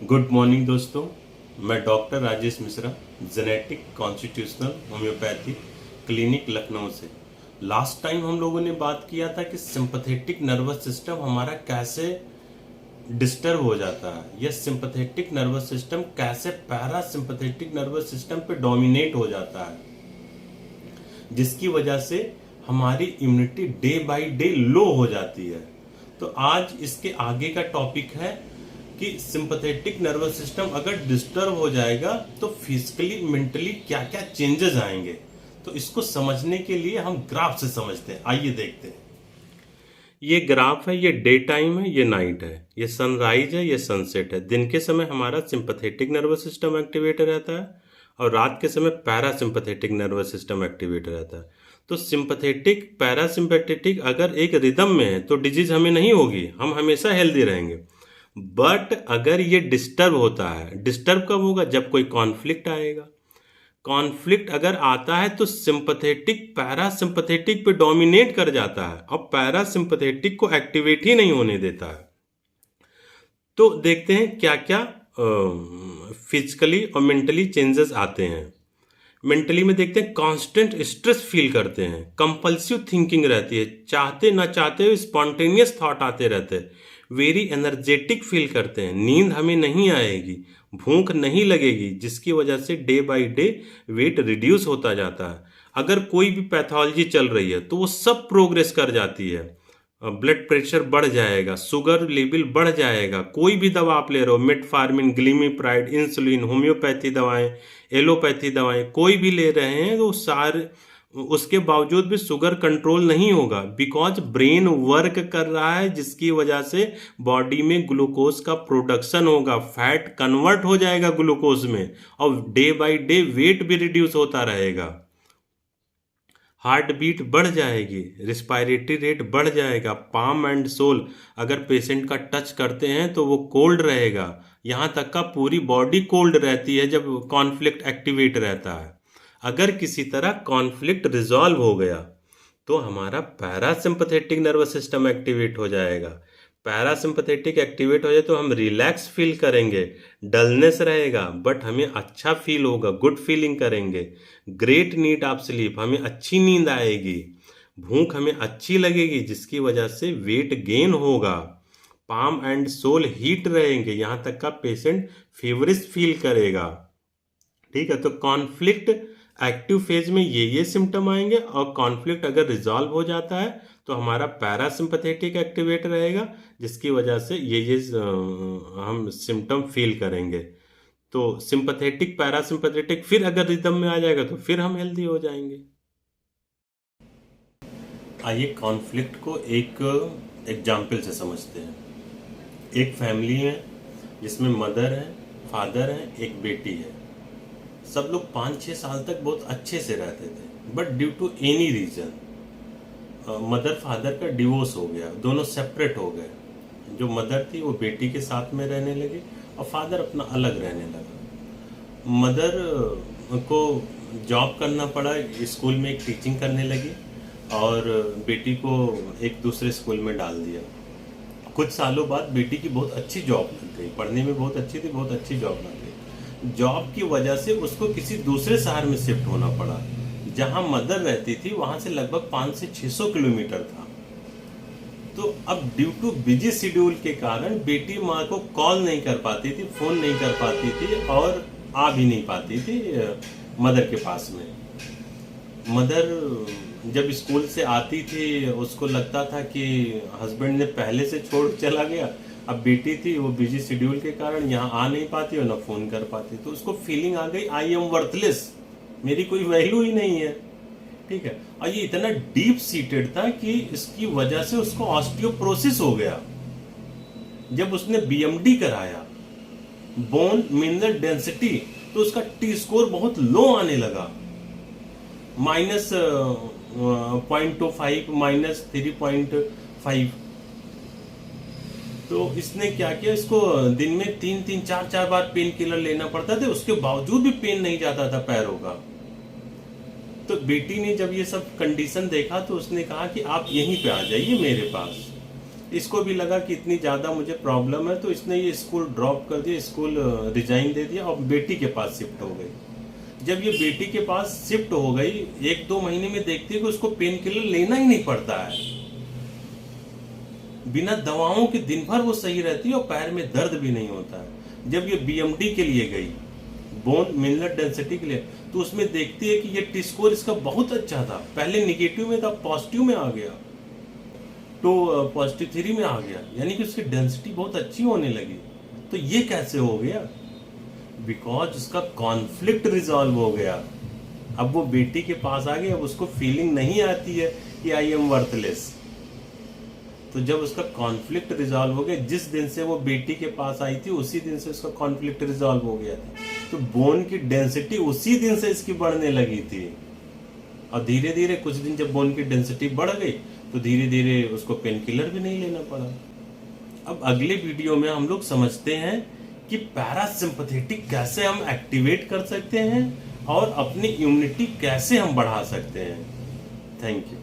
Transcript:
Good morning दोस्तों। मैं doctor Rajesh Mishra, genetic constitutional homeopathy clinic Lucknow से। लास्ट टाइम हम लोगों ने बात किया था कि सिंपैथेटिक नर्वस सिस्टम हमारा कैसे डिस्टर्ब हो जाता है या सिंपैथेटिक नर्वस सिस्टम कैसे पैरासिम्पैथेटिक नर्वस सिस्टम पे डोमिनेट हो जाता है, जिसकी वजह से हमारी इम्यूनिटी डे बाय डे लो हो जाती है। तो आज इसके आगे का टॉपिक है कि सिंपैथेटिक नर्वस सिस्टम अगर डिस्टर्ब हो जाएगा तो फिजिकली मेंटली क्या क्या चेंजेस आएंगे। तो इसको समझने के लिए हम ग्राफ से समझते हैं। आइए देखते हैं। ये ग्राफ है, ये डे टाइम है, ये नाइट है, ये सनराइज है, ये सनसेट है। दिन के समय हमारा सिंपैथेटिक नर्वस सिस्टम एक्टिवेट रहता है और रात के समय पैरासिम्पैथेटिक नर्वस सिस्टम एक्टिवेट रहता है। तो सिंपैथेटिक पैरासिम्पैथेटिक अगर एक रिदम में है तो डिजीज हमें नहीं होगी, हम हमेशा हेल्दी रहेंगे। बट अगर ये डिस्टर्ब होता है, डिस्टर्ब कब होगा? जब कोई कॉन्फ्लिक्ट आएगा। कॉन्फ्लिक्ट अगर आता है तो सिंपैथेटिक पैरासिम्पैथेटिक पे डोमिनेट कर जाता है और पैरासिम्पैथेटिक को एक्टिवेट ही नहीं होने देता है। तो देखते हैं क्या क्या फिजिकली और मेंटली चेंजेस आते हैं। मेंटली में देखते हैं कांस्टेंट स्ट्रेस फील करते हैं, कंपल्सिव थिंकिंग रहती है, चाहते ना चाहते हुए स्पॉन्टेनियस थॉट आते रहते हैं, वेरी एनर्जेटिक फील करते हैं, नींद हमें नहीं आएगी, भूख नहीं लगेगी, जिसकी वजह से day by day weight reduce होता जाता है। अगर कोई भी पैथोलॉजी चल रही है तो वो सब प्रोग्रेस कर जाती है। ब्लड प्रेशर बढ़ जाएगा, शुगर लेवल बढ़ जाएगा, कोई भी दवा आप ले रहे हो, मेटफॉर्मिन, ग्लिमिप्राइड, इंसुलिन, होम्योपैथी दवाएं, एलोपैथी दवाएं, कोई भी ले रहे हैं तो सारे उसके बावजूद भी शुगर कंट्रोल नहीं होगा, बिकॉज ब्रेन वर्क कर रहा है, जिसकी वजह से बॉडी में ग्लूकोज का प्रोडक्शन होगा, फैट कन्वर्ट हो जाएगा ग्लूकोज में और डे बाय डे वेट भी रिड्यूस होता रहेगा। हार्ट बीट बढ़ जाएगी, रिस्पायरेटरी रेट बढ़ जाएगा, पाम एंड सोल अगर पेशेंट का टच करते हैं तो वो कोल्ड रहेगा, यहाँ तक का पूरी बॉडी कोल्ड रहती है जब कॉन्फ्लिक्ट एक्टिवेट रहता है। अगर किसी तरह कॉन्फ्लिक्ट रिजॉल्व हो गया तो हमारा पैरासिम्पैथेटिक नर्वस सिस्टम एक्टिवेट हो जाएगा। पैरासिम्पैथेटिक एक्टिवेट हो जाए तो हम रिलैक्स फील करेंगे, डलनेस रहेगा बट हमें अच्छा फील होगा, गुड फीलिंग करेंगे, ग्रेट नीड ऑफ स्लीप, हमें अच्छी नींद आएगी, भूख हमें अच्छी लगेगी, जिसकी वजह से वेट गेन होगा, पाम एंड सोल हीट रहेंगे, यहाँ तक का पेशेंट फेवरिश फील करेगा। ठीक है, तो कॉन्फ्लिक्ट एक्टिव फेज में ये सिम्टम आएंगे और कॉन्फ्लिक्ट अगर रिजॉल्व हो जाता है तो हमारा पैरासिम्पैथेटिक एक्टिवेट रहेगा, जिसकी वजह से ये हम सिम्टम फील करेंगे। तो सिंपैथेटिक पैरासिम्पैथेटिक फिर अगर रिदम में आ जाएगा तो फिर हम हेल्दी हो जाएंगे। आइए कॉन्फ्लिक्ट को एक एग्जाम्पल से समझते हैं। एक फैमिली है जिसमें मदर है, फादर है, एक बेटी है। सब लोग 5-6 साल तक बहुत अच्छे से रहते थे, but due to any reason mother father का डिवोर्स हो गया, दोनों सेपरेट हो गए। जो मदर थी वो बेटी के साथ में रहने लगी और फादर अपना अलग रहने लगा। मदर को जॉब करना पड़ा, स्कूल में एक टीचिंग करने लगी और बेटी को एक दूसरे स्कूल में डाल दिया। कुछ सालों बाद बेटी की बहुत अच्छी जॉब लग गई, पढ़ने में बहुत अच्छी थी, बहुत अच्छी जॉब लग गई। जॉब की वजह से उसको किसी दूसरे शहर में शिफ्ट होना पड़ा। जहां मदर रहती थी वहां से लगभग 500 से 600 किलोमीटर था। तो अब ड्यू टू बिजी शेड्यूल के कारण बेटी माँ को कॉल नहीं कर पाती थी, फोन नहीं कर पाती थी और आ भी नहीं पाती थी मदर के पास में। मदर जब स्कूल से आती थी उसको लगता था कि हस्बैंड ने पहले से छोड़ चला गया। अब बेटी थी, वो बिजी शेड्यूल के कारण यहाँ आ नहीं पाती और ना फोन कर पाती, तो उसको फीलिंग आ गई आई एम वर्थलेस, मेरी कोई वैल्यू ही नहीं है। ठीक है, और ये इतना डीप सीटेड था कि इसकी वजह से उसको ऑस्टियोपोरोसिस हो गया। जब उसने बीएमडी कराया, बोन मिनरल डेंसिटी, तो उसका टी स्कोर बहुत लो आने लगा, -0.25, -3.5। तो इसने क्या किया, इसको दिन में 3-4 बार पेन किलर लेना पड़ता था, उसके बावजूद भी पेन नहीं जाता था पैरों का। तो बेटी ने जब ये सब कंडीशन देखा तो उसने कहा कि आप यहीं पे आ जाइए मेरे पास। इसको भी लगा कि इतनी ज़्यादा मुझे प्रॉब्लम है, तो इसने ये स्कूल ड्रॉप कर दिया, स्कूल रिजाइन दे दिया और बेटी के पास शिफ्ट हो गई। जब ये बेटी के पास शिफ्ट हो गई, 1-2 महीने में देखती है कि उसको पेन किलर लेना ही नहीं पड़ता है, बिना दवाओं के दिन भर वो सही रहती है और पैर में दर्द भी नहीं होता है। जब ये बीएमडी के लिए गई, बोन मिनरल डेंसिटी के लिए, तो उसमें देखती है कि ये टी स्कोर इसका बहुत अच्छा था, पहले निगेटिव में था, पॉजिटिव में आ गया, तो पॉजिटिव 3 में आ गया, यानी कि उसकी डेंसिटी बहुत अच्छी होने लगी। तो ये कैसे हो गया? बिकॉज उसका कॉन्फ्लिक्ट रिजॉल्व हो गया। अब वो बेटी के पास आ गई, अब उसको फीलिंग नहीं आती है कि आई एम वर्थलेस। तो जब उसका कॉन्फ्लिक्ट रिजॉल्व हो गया, जिस दिन से वो बेटी के पास आई थी उसी दिन से उसका कॉन्फ्लिक्ट रिजॉल्व हो गया था, तो बोन की डेंसिटी उसी दिन से इसकी बढ़ने लगी थी। और धीरे धीरे कुछ दिन जब बोन की डेंसिटी बढ़ गई तो धीरे धीरे उसको पेन किलर भी नहीं लेना पड़ा। अब अगले वीडियो में हम लोग समझते हैं कि पैरासिम्पथेटिक कैसे हम एक्टिवेट कर सकते हैं और अपनी इम्यूनिटी कैसे हम बढ़ा सकते हैं। Thank you.